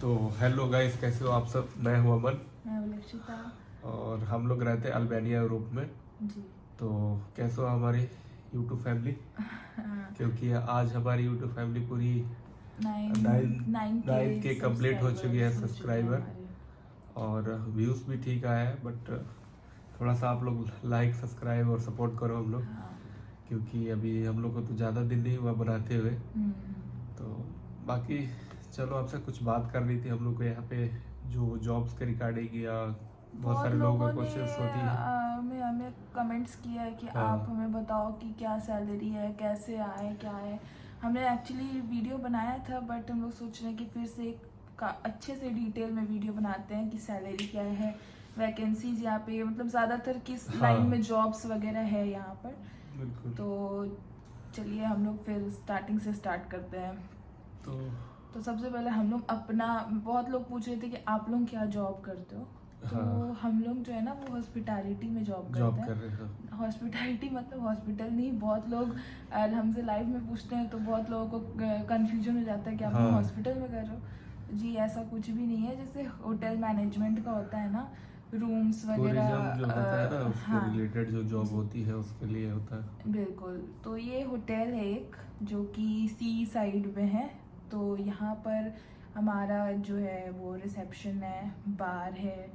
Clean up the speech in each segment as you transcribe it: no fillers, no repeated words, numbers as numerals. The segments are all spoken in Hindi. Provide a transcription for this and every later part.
तो हेलो गाइस, कैसे हो आप सब। मैं हूं अमन मैं विलक्षिता। और हम लोग रहते हैं अल्बानिया यूरोप में। जी। तो कैसे हो हमारी यूट्यूब फैमिली, क्योंकि आज हमारी यूट्यूब फैमिली पूरी नाइन नाइन के कंप्लीट हो चुकी है सब्सक्राइबर। हमारे। और व्यूज़ भी ठीक आया है, बट थोड़ा सा आप लोग लाइक सब्सक्राइब और सपोर्ट करो हम लोग, हाँ। क्योंकि अभी हम लोग को तो ज़्यादा दिन नहीं हुआ बनाते हुए। हम्म। तो बाकी चलो, आपसे कुछ बात करनी थी हम लोग को यहाँ पे, जो जॉब्स के रिगार्डिंग या बहुत बहुत सारे लोगों लोगों का ने क्वेश्चंस होती है। हमें कमेंट्स किया है कि हाँ। आप हमें बताओ कि क्या सैलरी है, कैसे आए, क्या है। हमने एक्चुअली वीडियो बनाया था, बट हम लोग सोच रहे हैं कि फिर से अच्छे से डिटेल में वीडियो बनाते हैं कि सैलरी क्या है, वैकेंसीज यहाँ पे, मतलब ज़्यादातर किस हाँ। लाइन में जॉब्स वगैरह है यहाँ पर। बिल्कुल। तो चलिए हम लोग फिर स्टार्टिंग से स्टार्ट करते हैं। तो सबसे पहले हम लोग अपना, बहुत लोग पूछ रहे थे कि आप लोग क्या जॉब करते हो। तो हाँ। हम लोग जो है ना वो हॉस्पिटैलिटी में जॉब करते कर रहे हैं। हैं। हॉस्पिटैलिटी मतलब हॉस्पिटल नहीं। बहुत लोग हमसे लाइव में पूछते हैं तो बहुत लोगों को कंफ्यूजन हो जाता है कि आप लोग हाँ। हॉस्पिटल में कर रहे हो। जी ऐसा कुछ भी नहीं है। जैसे होटल मैनेजमेंट का होता है ना, रूम्स वगैरह टूरिज्म जो होता है ना, उसके हाँ रिलेटेड जो जॉब होती है उसके लिए होता है। बिल्कुल। तो ये होटल है एक, जो कि सी साइड में है। तो यहाँ पर हमारा जो है वो रिसेप्शन है, बार है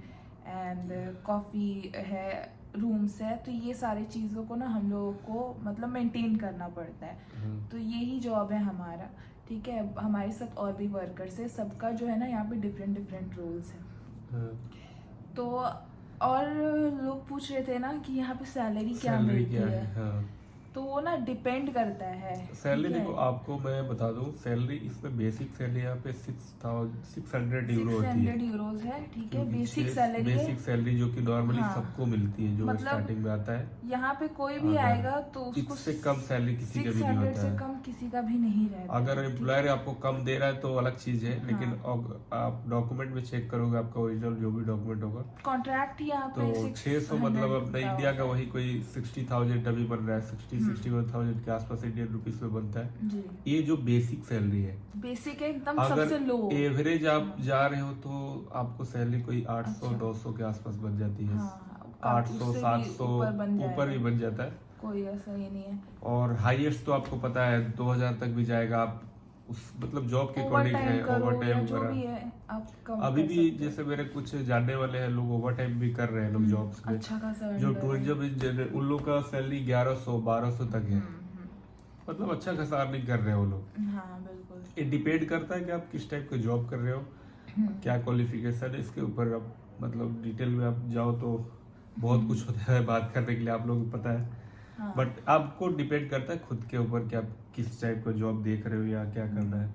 एंड कॉफ़ी है, रूम्स है। तो ये सारी चीज़ों को ना हम लोगों को मतलब मेंटेन करना पड़ता है। तो यही जॉब है हमारा। ठीक है, हमारे साथ और भी वर्कर्स है, सबका जो है ना यहाँ पे डिफरेंट डिफरेंट रोल्स है। तो और लोग पूछ रहे थे ना कि यहाँ पे सैलरी क्या मिलती है। हाँ। तो वो ना डिपेंड करता है। सैलरी ठीक है, देखो, आपको मैं बता दूं, सैलरी इसमें बेसिक सैलरी यहाँ पे 600 यूरो होती है। 600 यूरोज है। ठीक है, क्योंकि बेसिक सैलरी है। बेसिक सैलरी जो कि नॉर्मली हाँ, सबको मिलती है, जो मतलब स्टार्टिंग में आता है। यहाँ पे कोई भी अगर आएगा तो उसको इससे कम सैलरी किसी का भी नहीं 600 होता से है। कम किसी का भी नहीं रहता अगर है। ठीक एम्प्लॉयर है, आपको कम दे रहा है तो अलग चीज है, लेकिन हाँ। आप डॉक्यूमेंट में चेक करोगे, आपका ओरिजिनल जो भी डॉक्यूमेंट होगा, कॉन्ट्रैक्ट यहाँ तो पे 600 मतलब 600 अपना का इंडिया का होता है। वही कोई 60,000 अभी बन रहा है, 61,000 के आसपास इंडियन रुपीस में बनता है। जी, ये जो बेसिक सैलरी है, बेसिक है एकदम अगर सबसे लो। एवरेज आप जा रहे हो तो आपको सैलरी कोई 800 अच्छा। 900 के आसपास बन जाती है। हाँ, 800 उससे भी 700 ऊपर बन ऊपर भी जाएगा। बन जाता है। कोई ऐसा ही नहीं है। और हाईएस्ट तो आपको पता है 2000 तक भी जाएगा। आप उस मतलब जॉब के ओवर अकॉर्डिंग है, टाइम करो ओवर या टाइम जो भी वगैरह। है आप कम अभी कर भी सकते हो। जैसे मेरे कुछ जानने वाले हैं, लोग ओवर टाइम भी कर रहे हैं, लोग जॉब्स में। अच्छा खासा जो earn कर रहे हैं। टूरिज्म उन लोग का सैलरी 1100 1200 तक है। हम्म। मतलब अच्छा खासा अर्निंग कर रहे हैं वो लोग। हाँ बिल्कुल। ये डिपेंड करता है कि आप किस टाइप का जॉब कर रहे हो, क्या क्वालिफिकेशन है, इसके ऊपर आप मतलब डिटेल में आप जाओ तो बहुत कुछ होता है बात करने के लिए, आप लोगों को पता है। हाँ। बट आपको डिपेंड करता है खुद के ऊपर कि आप किस टाइप का जॉब देख रहे हो या क्या करना है।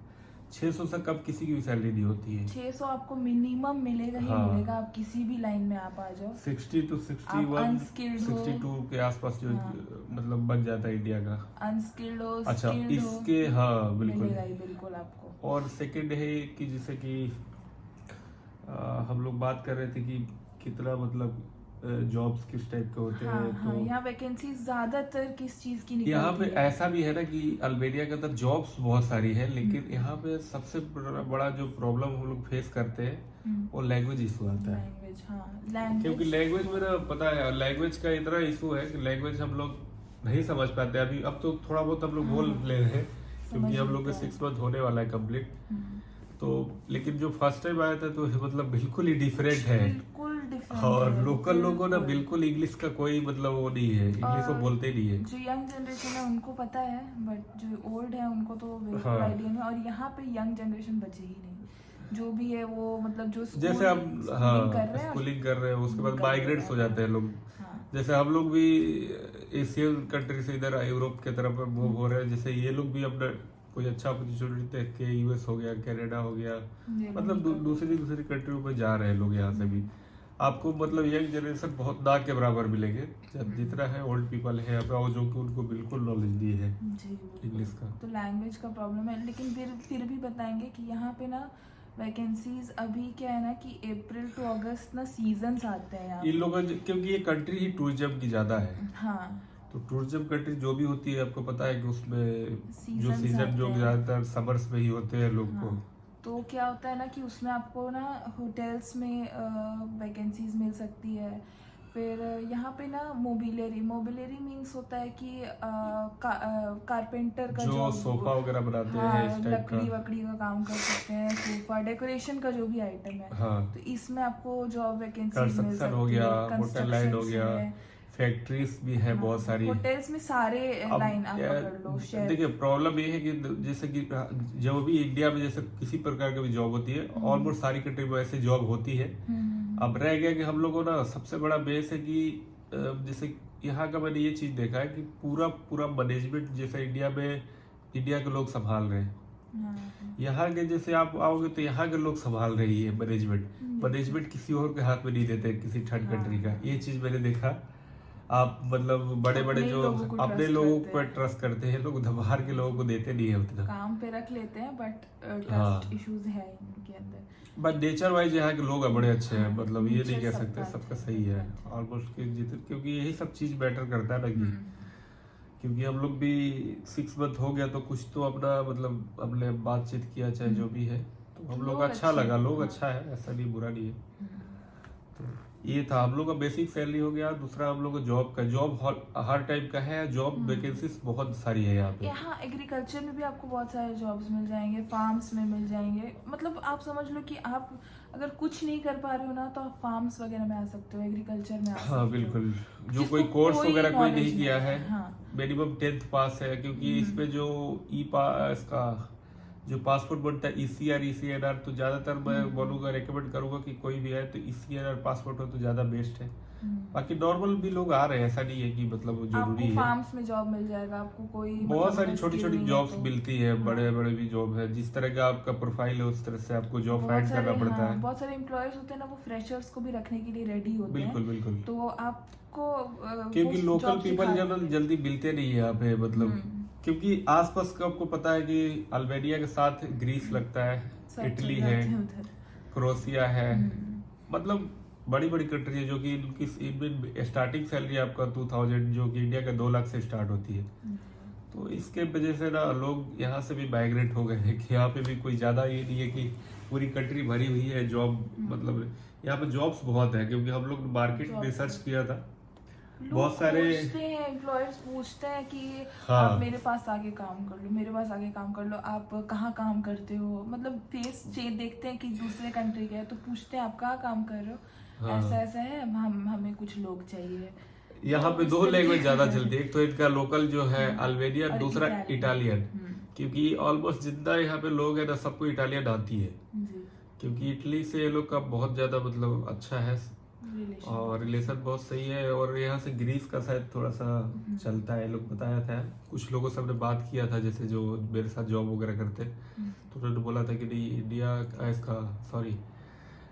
600 से कम किसी की भी सैलरी नहीं होती है। 600 आपको मिनिमम मिलेगा ही हाँ। मिलेगा। आप किसी भी लाइन में आप आ जाओ। 60 to आप 61 अनस्किल्ड हो, 62 के आसपास जो हाँ। मतलब बन जाता है इंडिया का। अनस्किल्ड हो, अच्छा, स्किल्ड हो, इसके हाँ बिल्कुल। मिलेगा ही बिल्कुल आपको। और सेकंड है कि जैसे कि हम लोग बात कर रहे थे कि कितना मतलब जॉब्स किस टाइप के होते हाँ हैं। हाँ, तो यहाँ वैकेंसी ज्यादातर किस चीज की यहाँ पे निकलती है। ऐसा भी है ना कि अल्बेनिया के अंदर जॉब्स बहुत सारी है, लेकिन यहाँ पे सबसे बड़ा जो प्रॉब्लम हम लोग फेस करते हैं वो लैंग्वेज इशू आता है। लैंग्वेज, हाँ क्योंकि लैंग्वेज। लैंग्वेज में ना पता है, लैंग्वेज का इतना इशू है कि लैंग्वेज हम लोग नहीं समझ पाते। अभी अब तो थोड़ा बहुत हम लोग बोल ले रहे हैं, क्योंकि हम लोग के 6 मंथ होने वाला है कंप्लीट। तो लेकिन जो फर्स्ट टाइम आया था तो मतलब बिल्कुल ही डिफरेंट है। बिल्कुल डिफरेंट और है, लोकल लोगों ना बिल्कुल। बिल्कुल इंग्लिश का कोई मतलब वो नहीं है, इंग्लिश वो और बोलते नहीं है। जो यंग जनरेशन है उनको पता है, बट जो ओल्ड है उनको तो बिल्कुल हाँ। आइडिया नहीं। और यहाँ पे यंग जनरेशन बचे ही नहीं। जो भी है वो मतलब जो जैसे हम स्कूलिंग कर रहे हैं, स्कूलिंग कर रहे हैं, उसके बाद कर माइग्रेट्स हो रहे हैं। जाते हैं लोग। हाँ। जैसे हम लोग भी एशियन कंट्री से इधर यूरोप के तरफ मूव हो रहे हैं। जैसे ये लोग भी अपना कोई अच्छा अपॉर्चुनिटी देख के यूएस हो गया, कनाडा हो गया, ये मतलब लोग दूसरी कंट्रियों में जा रहे हैं लोग यहाँ से भी। आपको मतलब यंग जनरेशन बहुत ना के बराबर मिलेंगे जितना है ओल्ड पीपल है यहाँ पे, और जो कि उनको बिल्कुल नॉलेज नहीं है जी इंग्लिश का। तो लैंग्वेज का प्रॉब्लम है। लेकिन फिर भी बताएंगे कि यहाँ पे ना वैकेंसीज अभी क्या है ना कि अप्रैल टू अगस्त ना सीजन्स आते हैं यहाँ इन लोगों क्योंकि ये कंट्री ही टूरिज्म की ज्यादा है। हाँ। तो टूरिज्म कंट्री जो भी होती है, आपको पता है कि उसमें जो Seasons सीजन जो आते हैं। ज्यादातर समर्स में ही होते हैं लोग को। हाँ। तो क्या होता है ना कि उसमें आपको ना होटल्स में वैकेंसीज मिल सकती है। फिर यहाँ पे ना मोबिलियरी मीन्स होता है कि कारपेंटर का जो जॉब, सोफा वगैरह बनाते हैं हाँ, इस टाइप का। लकड़ी वकड़ी का काम कर सकते हैं, सोफा डेकोरेशन का जो भी आइटम है, हाँ, तो इसमें आपको जॉब वैकेंसी मिल कंस्ट्रक्शन सकती हो गया, है। होटल लाइन हो गया, फैक्ट्रीज भी है बहुत सारी। होटल्स में सारे अब लाइन आप पकड़ लो, शेफ। देखिए प्रॉब्लम ये है कि जैसे कि जो भी इंडिया में जैसे किसी प्रकार की भी जॉब होती है, ऑलमोस्ट सारी कंट्री में ऐसी जॉब होती है। अब रह गया कि हम लोगों ना सबसे बड़ा बेस है कि जैसे यहाँ का मैंने ये चीज देखा है कि पूरा मैनेजमेंट जैसे इंडिया के लोग संभाल रहे हैं। यहाँ के जैसे आप आओगे तो यहाँ के लोग संभाल रही है मैनेजमेंट किसी और के हाथ में नहीं देते, किसी थर्ड कंट्री का। ये चीज मैंने देखा। आप मतलब बड़े बड़े जो अपने लोगों पर ट्रस्ट करते हैं लोग, बाहर के लोगों को देते नहीं है उतना। काम पे रख लेते हैं बट ट्रस्ट इश्यूज है इनके अंदर। बट नेचर वाइज यहाँ के लोग बड़े अच्छे हैं, मतलब ये नहीं कह सकते सबका सही है ऑलमोस्ट, क्योंकि यही सब चीज मैटर करता है ना कि क्योंकि हम लोग भी 6 मंथ हो गया तो कुछ तो अपना मतलब हमने बातचीत किया चाहे जो भी है, तो हम लोग अच्छा लगा, लोग अच्छा है, ऐसा नहीं बुरा नहीं है। तो ये था हम लोग का बेसिक सैलरी हो गया। दूसरा हम लोग का जॉब हर टाइप का है, जॉब वैकेंसीज बहुत सारी है यहाँ पे। यहाँ एग्रीकल्चर में भी आपको बहुत सारे जॉब्स मिल जाएंगे, फार्म्स में मिल जाएंगे। मतलब आप समझ लो कि आप अगर कुछ नहीं कर पा रहे हो ना तो आप फार्म्स वगैरह में आ सकते हो, एग्रीकल्चर में आ सकते हो। हाँ बिल्कुल, जो कोई कोर्स वगैरह कोई नहीं किया है, हाँ। मिनिमम 10th पास है, क्योंकि इसमें जो इसका जो पासपोर्ट बनता है ECR तो ज्यादातर मैं बोलूंगा, रेकमेंड करूंगा कि कोई भी है तो ECR पासपोर्ट हो तो ज्यादा बेस्ट है। बाकी नॉर्मल भी लोग आ रहे हैं, ऐसा नहीं है कि मतलब वो जरूरी है। फार्म्स में जॉब मिल जाएगा आपको, कोई बहुत सारी छोटी छोटी जॉब्स मिलती है, बड़े बड़े भी जॉब है। जिस तरह का आपका प्रोफाइल है उस तरह से आपको जॉब फाइंड करना पड़ता है। बहुत सारे एम्प्लॉयर्स होते हैं ना, वो फ्रेशर्स को भी रखने के लिए रेडी होते हैं। बिल्कुल बिल्कुल। तो आपको क्योंकि लोकल पीपल जल्दी मिलते नहीं है यहाँ पे, मतलब क्योंकि आसपास का आपको पता है कि अल्बानिया के साथ ग्रीस लगता है, इटली है, क्रोएशिया है, मतलब बड़ी बड़ी कंट्री है जो कि इनमें स्टार्टिंग सैलरी आपका 2000 जो कि इंडिया का 2 लाख से स्टार्ट होती है। तो इसके वजह से ना लोग यहाँ से भी माइग्रेट हो गए हैं कि यहाँ पे भी कोई ज्यादा ये नहीं है कि पूरी कंट्री भरी हुई है जॉब, मतलब यहाँ पे जॉब्स बहुत है। क्योंकि हम लोग मार्केट रिसर्च किया था, बहुत सारे एम्प्लॉयर्स पूछते हैं कि हाँ, आप मेरे पास आके काम कर लो, मेरे पास आके काम कर लो, आप कहाँ काम करते हो, मतलब फेस देखते हैं कि दूसरे कंट्री के है तो पूछते हैं आप कहाँ काम कर रहे हो। हाँ, ऐसा है, हमें कुछ लोग चाहिए। यहाँ पे 2 लैंग्वेज ज्यादा चलती है, एक तो इनका लोकल जो है अल्बानिया, दूसरा इटालियन। क्योंकि ऑलमोस्ट जितना यहाँ पे लोग है ना सबको इटालियन आती है, क्योंकि इटली से ये लोग का बहुत ज्यादा मतलब अच्छा है और रिलेशन बहुत सही है। और यहाँ से ग्रीस का शायद थोड़ा सा चलता है, लोग बताया था, कुछ लोगों से हमने बात किया था जैसे जो मेरे साथ जॉब वगैरह करते, तो उन्होंने बोला था कि नहीं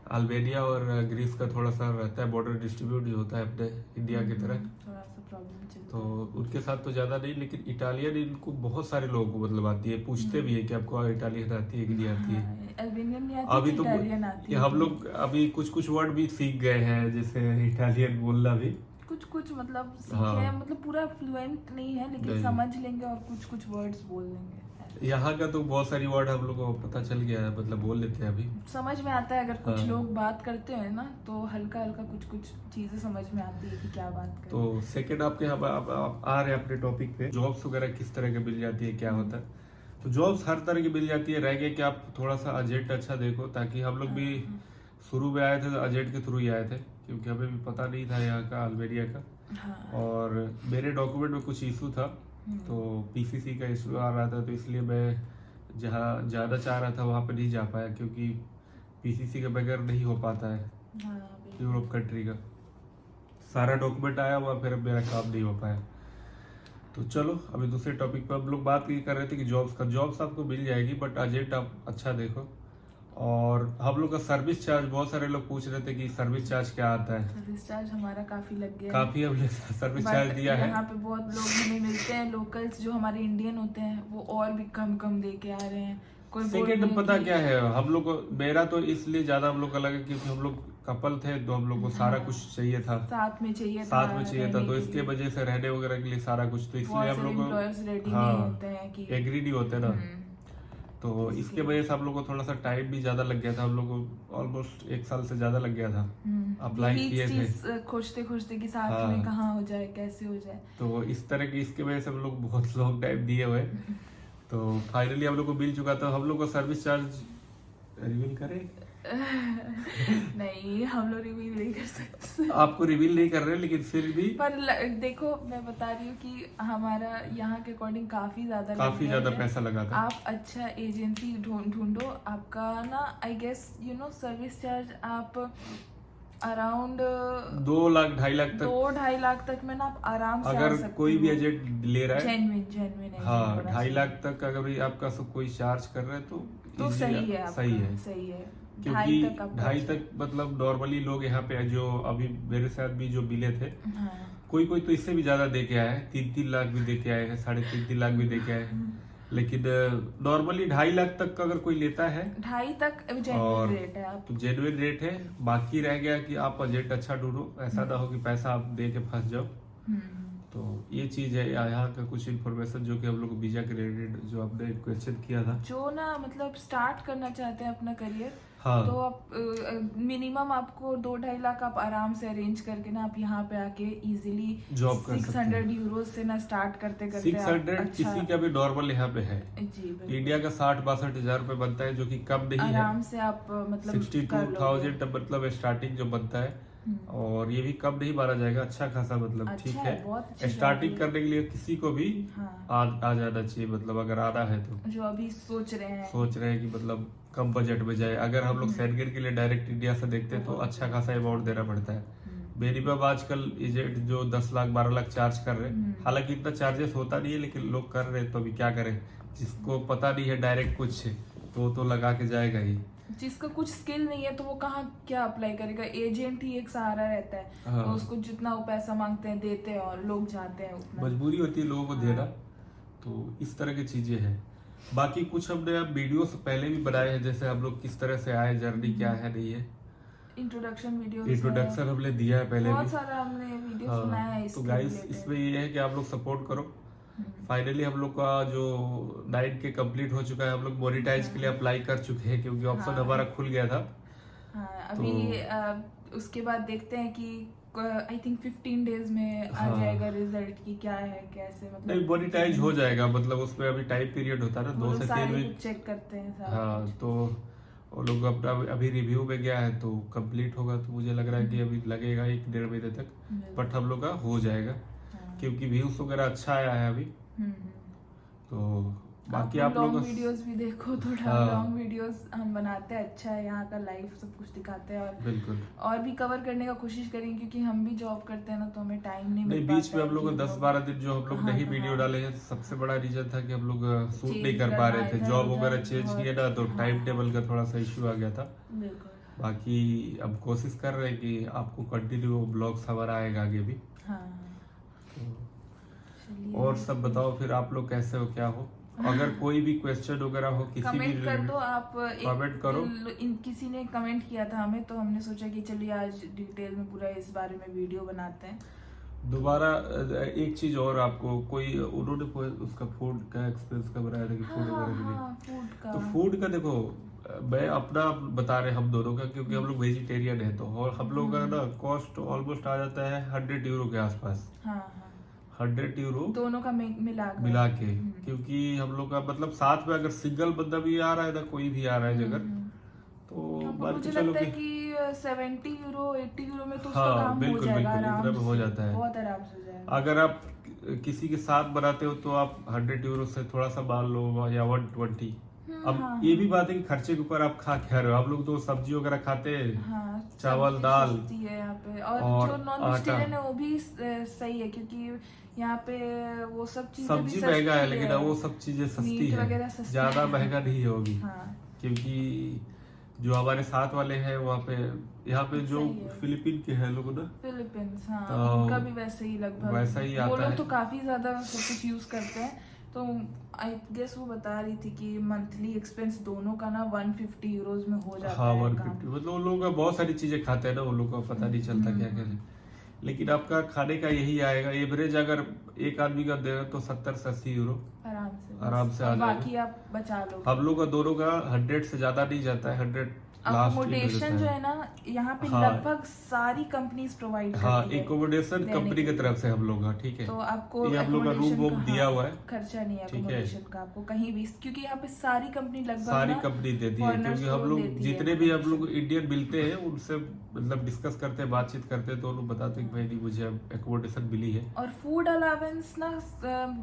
अल्बानिया और ग्रीस का थोड़ा सा रहता है, बॉर्डर डिस्ट्रीब्यूट जो होता है अपने इंडिया की तरह, थोड़ा सा प्रॉब्लम चलता तो उनके साथ तो ज्यादा नहीं। लेकिन इटालियन इनको बहुत सारे लोगों को मतलब आती है, पूछते भी है कि आपको इटालियन आती है कि नहीं आती है। अल्बानियन नहीं आती, अभी तो इटालियन आती है। हम लोग अभी कुछ वर्ड भी सीख गए हैं, जैसे इटालियन बोलना भी कुछ मतलब सीखे हैं, मतलब पूरा फ्लुएंट नहीं है लेकिन समझ लेंगे और कुछ वर्ड्स बोल लेंगे। यहाँ का तो बहुत सारी वर्ड हम लोग को पता चल गया है, मतलब बोल लेते हैं, अभी समझ में आता है। अगर कुछ लोग बात करते हैं ना तो हल्का हल्का कुछ चीजें समझ में आती है कि क्या बात करें। तो सेकंड आपके यहाँ आप आ रहे हैं अपने टॉपिक पे, जॉब्स वगैरह किस तरह के मिल जाती है, क्या होता है। तो जॉब्स हर तरह की मिल जाती है, रह गया कि आप थोड़ा सा एजेंट अच्छा देखो, ताकि हम लोग भी शुरू में आए थे तो एजेंट के थ्रू ही आए थे, क्योंकि हमें भी पता नहीं था यहाँ का अल्बानिया का। और मेरे डॉक्यूमेंट में कुछ इशू था, तो PCC का इशू आ रहा था, तो इसलिए मैं जहाँ ज़्यादा चाह रहा था वहाँ पे नहीं जा पाया, क्योंकि PCC के बगैर नहीं हो पाता है यूरोप कंट्री का। सारा डॉक्यूमेंट आया हुआ, फिर मेरा काम नहीं हो पाया। तो चलो अभी दूसरे टॉपिक पर हम लोग बात ये कर रहे थे कि जॉब्स आपको मिल जाएगी, बट एजेंट आप अच्छा देखो। और हम लोग का सर्विस चार्ज, बहुत सारे लोग पूछ रहे थे कि सर्विस चार्ज क्या आता है। सर्विस चार्ज हमारा काफी लग गया, काफी हमने सर्विस चार्ज दिया है। यहाँ पे बहुत लोग हमें मिलते हैं, लोकल्स जो हमारे इंडियन होते हैं वो और भी कम दे के आ रहे हैं। कोई सेकंड पता क्या है, हम लोग को, मेरा तो इसलिए ज्यादा हम लोग का लगा क्योंकि हम लोग कपल थे, तो हम लोग को सारा कुछ चाहिए था, साथ में चाहिए था, तो इसके वजह से रहने वगैरह के लिए सारा कुछ, तो इसलिए हम लोग एग्री नहीं होते ना। तो इसके वजह से हम लोग को थोड़ा सा टाइम भी ज्यादा लग गया था, हम लोग को ऑलमोस्ट 1 साल से ज्यादा लग गया था अप्लाई किए थे, खोजते खोजते कि साथ हाँ। में कहाँ हो जाए, कैसे हो जाए। तो इस तरह की इसके वजह से हम लोग बहुत लॉन्ग टाइम दिए हुए, तो फाइनली हम लोग को मिल चुका था। हम लोग को सर्विस चार्ज रिवील करें? नहीं, हम लोग रिवील नहीं कर सकते। आपको रिवील नहीं कर रहे, लेकिन फिर भी पर देखो, मैं बता रही हूँ कि हमारा यहाँ के अकॉर्डिंग काफी ज्यादा पैसा लगा था। आप अच्छा एजेंसी ढूंढो, आपका ना आई गेस सर्विस चार्ज आप अराउंड 2 लाख 2.5 लाख तक, 2-2.5 लाख तक में ना आप आराम से अगर आ सकते कोई हो। भी एजेंट ले रहा है जेन्युइन हाँ 2.5 लाख तक अगर भी आपका सब कोई चार्ज कर रहा है तो easy सही है, सही है। 2.5 क्योंकि 2.5 तक मतलब नॉर्मली लोग यहाँ पे जो अभी मेरे साथ भी जो मिले थे, हाँ। कोई तो इससे भी ज्यादा दे के आए हैं, 3-3 लाख भी दे के आए हैं, 3.5 लाख भी दे के आए हैं, लेकिन नॉर्मली 2.5 लाख तक अगर कोई लेता है 2.5 तक और जेन्युइन रेट है। आप तो जेन्युइन रेट है। बाकी रह गया कि आप बजट अच्छा ढूंढो, ऐसा ना हो कि पैसा आप दे के फंस जाओ। तो ये चीज है यहाँ का कुछ इन्फॉर्मेशन जो कि हम लोग वीजा के रिलेटेड जो आपने क्वेश्चन किया था, जो ना मतलब स्टार्ट करना चाहते हैं अपना करियर, हाँ। तो आप मिनिमम आपको 2-2.5 लाख आप आराम से अरेंज करके ना आप यहाँ पे आके इजीली जॉब कर सकते 600 यूरो से ना स्टार्ट करते करते 600 आप किसी का भी नॉर्मल यहाँ पे है। जी बिल्कुल। इंडिया का 60-62 हजार रुपए बनता है, जो कि कम नहीं है। आराम से आप मतलब 62,000 मतलब स्टार्टिंग जो बनता है, और ये भी कम नहीं माना जाएगा, अच्छा खासा मतलब ठीक अच्छा है। बहुत अच्छी स्टार्टिंग बात है। करने के लिए किसी को भी हाँ। आ जाना चाहिए, मतलब अगर आना है तो जो अभी सोच रहे हैं सोच रहे हैं कि मतलब कम बजट में जाए। अगर हम लोग शेंगेन के लिए डायरेक्ट इंडिया से देखते हैं तो अच्छा खासा अमाउंट देना पड़ता है। मिनिमम आजकल एजेंट जो 10 लाख 12 लाख चार्ज कर रहे हैं, हालांकि इतना चार्जेस होता नहीं है, लेकिन लोग कर रहे हैं, तो अभी क्या करें। जिसको पता नहीं है डायरेक्ट कुछ तो लगा के जाएगा ही। जिसका कुछ स्किल नहीं है तो वो कहाँ क्या अप्लाई करेगा। एजेंट ही एक सहारा रहता है, हाँ। तो उसको जितना वो पैसा मांगते हैं देते हैं और लोग जाते हैं उतना। मजबूरी होती है लोगों को देना, तो इस तरह की चीजें हैं। बाकी कुछ हमने अब वीडियोस पहले भी बनाए हैं, जैसे हम लोग किस तरह से आए, जर्नी क्या है नहीं है, इंट्रोडक्शन हमने दिया है पहले बहुत भी। सारा हमने वीडियो हाँ, बनाया है तो इसके गाइस related। इसमें ये है कि आप लोग सपोर्ट करो। फाइनली हम लोग का जो 9K कंप्लीट हो चुका है, हम लोग मोनेटाइज के लिए अप्लाई कर चुके हैं, क्योंकि ऑप्शन हमारा खुल गया था। हाँ, अभी उसके बाद देखते हैं कि आई थिंक 15 डेज में आ जाएगा रिजल्ट की क्या है कैसे, मतलब नहीं मोनेटाइज हो जाएगा, मतलब उसमें अभी टाइम पीरियड होता है ना, 2 से 3 वीक चेक करते हैं सारा हाँ। कुछ। तो वो लोग अपना अभी रिव्यू में गया है, तो कंप्लीट होगा, तो मुझे लग रहा है कि अभी लगेगा 1-1.5 महीने तक, बट हम लोग का हो जाएगा, क्योंकि व्यूज वगैरह अच्छा आया है अभी। तो बाकी आप लोग लॉन्ग वीडियोस भी देखो, थोड़ा हाँ। लॉन्ग वीडियोस हम बनाते हैं, अच्छा है, यहाँ का लाइफ सब कुछ दिखाते हैं, और बिल्कुल और भी कवर करने का कोशिश करेंगे, क्योंकि हम भी जॉब करते हैं ना, तो हमें टाइम नहीं मिल बीच पाता में है हम लोग को कि 10-12 दिन जो हम लोग नहीं वीडियो डाले हैं, सबसे बड़ा रीजन था कि हम लोग शूट नहीं कर पा रहे थे, जॉब वगैरह चेंज किया ना, तो टाइम टेबल का थोड़ा सा इश्यू आ गया था। बिल्कुल। बाकी अब कोशिश कर रहे हैं कि आपको कंटिन्यू ब्लॉग्स हमारा आएगा आगे भी। हाँ। और सब बताओ फिर आप लोग कैसे हो, क्या हो, अगर कोई भी क्वेश्चन वगैरह हो किसी भी कमेंट कर दो आप। कमेंट करो। किसी ने कमेंट किया था हमें, तो हमने सोचा कि चलिए आज डिटेल में पूरा इस बारे में वीडियो बनाते हैं। दोबारा एक चीज और, आपको कोई उन्होंने उसका फूड का एक्सपीरियंस का बनाया था कि फूड वगैरह के लिए, फूड का, तो फूड का देखो मैं अपना बता रहे हम दोनों का, क्योंकि हम लोग वेजिटेरियन है, तो और हम लोग का ना कॉस्ट ऑलमोस्ट आ जाता है 100 यूरो के आसपास। 100 यूरो दोनों का मिला के, क्योंकि हम लोग का मतलब साथ में अगर सिंगल बंदा भी आ रहा है ना, कोई भी आ रहा है अगर, तो मुझे लगता है कि 70 यूरो 80 यूरो में तो उसका हाँ काम बिल्कुल हो जाएगा, बिल्कुल आराम इतना में हो जाता है, बहुत आराम से हो जाएगा। अगर आप किसी के साथ बनाते हो तो आप 100 यूरो से थोड़ा सा मान लो या 120। अब ये भी बात है कि खर्चे के ऊपर आप खा क्या रहे हो, आप लोग तो सब्जी वगैरह खाते हैं, चावल दाल है यहाँ पे, और जो नॉन वेजिटेरियन है वो भी सही है, क्योंकि यहाँ पे वो सब चीजें सब्जी महंगा है, लेकिन वो सब चीजें सस्ती है, ज्यादा महंगा नहीं होगी। क्योंकि जो हमारे साथ वाले हैं वहाँ पे, यहाँ पे जो फिलीपीन के हैं लोग ना, फिलीपींस, हाँ, उनका भी वैसे ही लगभग वैसा ही आता है। वो लोग तो काफी ज्यादा सब कुछ यूज करते हैं, तो आई गेस वो बता रही थी कि मंथली एक्सपेंस दोनों का ना 150 यूरोज में हो जाता है। 150 मतलब उन लोगों का बहुत सारी चीजें खाते हैं ना, उन लोगों का पता नहीं चलता क्या क्या। लेकिन आपका खाने का यही आएगा एवरेज, अगर एक आदमी का दे तो 70 से 80 यूरो आराम से आ और जाएगा। बाकी आप बचा लो। हम लोग का दोनों का 100 से ज्यादा नहीं जाता है, 100 लास्ट अकोमोडेशन जो है ना यहाँ पे हाँ। लगभग सारी कंपनीज प्रोवाइड हाँ, करती है। एकोमोडेशन कंपनी की तरफ से हम लोग का, ठीक है। तो आपको ये हम लोग का रूम वूम दिया हुआ है, खर्चा नहीं है ठीक है। अकोमोडेशन का आपको कहीं भी, क्योंकि यहाँ पे सारी कंपनी लगभग सारी ना कंपनी देती है, foreigners क्योंकि हम को लोग देती है जितने भी हम लोग इंडियन मिलते हैं उनसे मतलब डिस्कस करते हैं, बातचीत करते हैं, तो उन्होंने बताते हैं कि भाई नहीं मुझे एकोमोडेशन मिली है। और फूड अलावेंस ना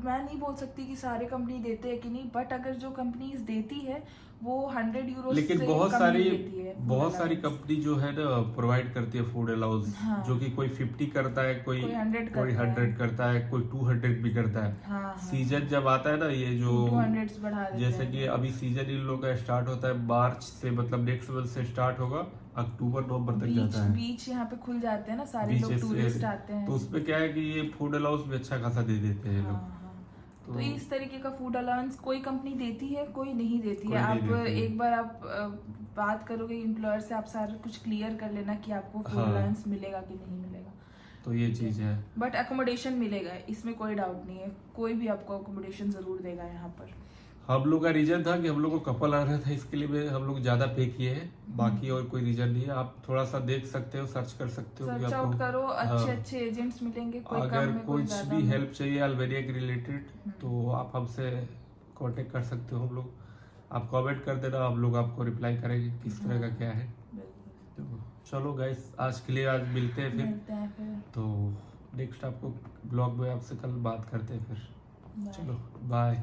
मैं नहीं बोल सकती कि सारे कंपनी देते हैं कि नहीं, बट अगर जो कंपनीज देती है वो 100 यूरो लेकिन से बहुत कम सारी नहीं देती है food बहुत सारी allowance। कंपनी जो है ना प्रोवाइड करती है फूड अलाउंस, हाँ। जो कि कोई 50 करता है, कोई 100 कोई करता है। 100 करता है, कोई 200 भी करता है। हाँ, सीजन जब आता है ना, ये जो 200 बढ़ा देते जैसे हैं। कि अभी सीजन इन लोग का स्टार्ट होता है मार्च से, मतलब नेक्स्ट मंथ से स्टार्ट होगा, अक्टूबर नवंबर तक जाता है। बीच यहाँ पे खुल जाते हैं ना, सारे लोग बीचेस टूरिस्ट आते हैं। तो उसमें क्या है कि ये फूड अलाउंस भी अच्छा खासा दे देते हैं ये हाँ, लोग। हाँ। तो इस तरीके का फूड अलाउंस कोई कंपनी देती है, कोई नहीं देती कोई है। नहीं आप देती है। एक बार आप बात करोगे एम्प्लॉयर से, आप सारा कुछ क्लियर कर लेना कि आपको फूड हाँ। अलाउंस मिलेगा कि नहीं मिलेगा। तो ये चीज है। बट अकोमोडेशन मिलेगा, इसमें कोई डाउट नहीं है, कोई भी आपको अकोमोडेशन जरूर देगा यहाँ पर। हम लोग का रीजन था कि हम लोग को कपल आ रहा था, इसके लिए हम लोग ज्यादा पे किए हैं, बाकी और कोई रीजन नहीं है। आप थोड़ा सा देख सकते हो, सर्च कर सकते हो कि सर्च आपको आउट करो, अच्छे हाँ। अच्छे एजेंट्स मिलेंगे, कोई कम अगर में कोई कुछ ज्यादा भी में। हेल्प चाहिए अल्बेनिया के रिलेटेड तो आप हमसे कांटेक्ट कर सकते हो। हम लोग आप कमेंट कर देना, हम लोग आपको रिप्लाई करेंगे किस तरह का क्या है। बिल्कुल। तो चलो गाइस, आज के लिए आज मिलते हैं मिलते हैं फिर। तो नेक्स्ट आपको ब्लॉग में आपसे कल बात करते हैं फिर। Bye. चलो बाय।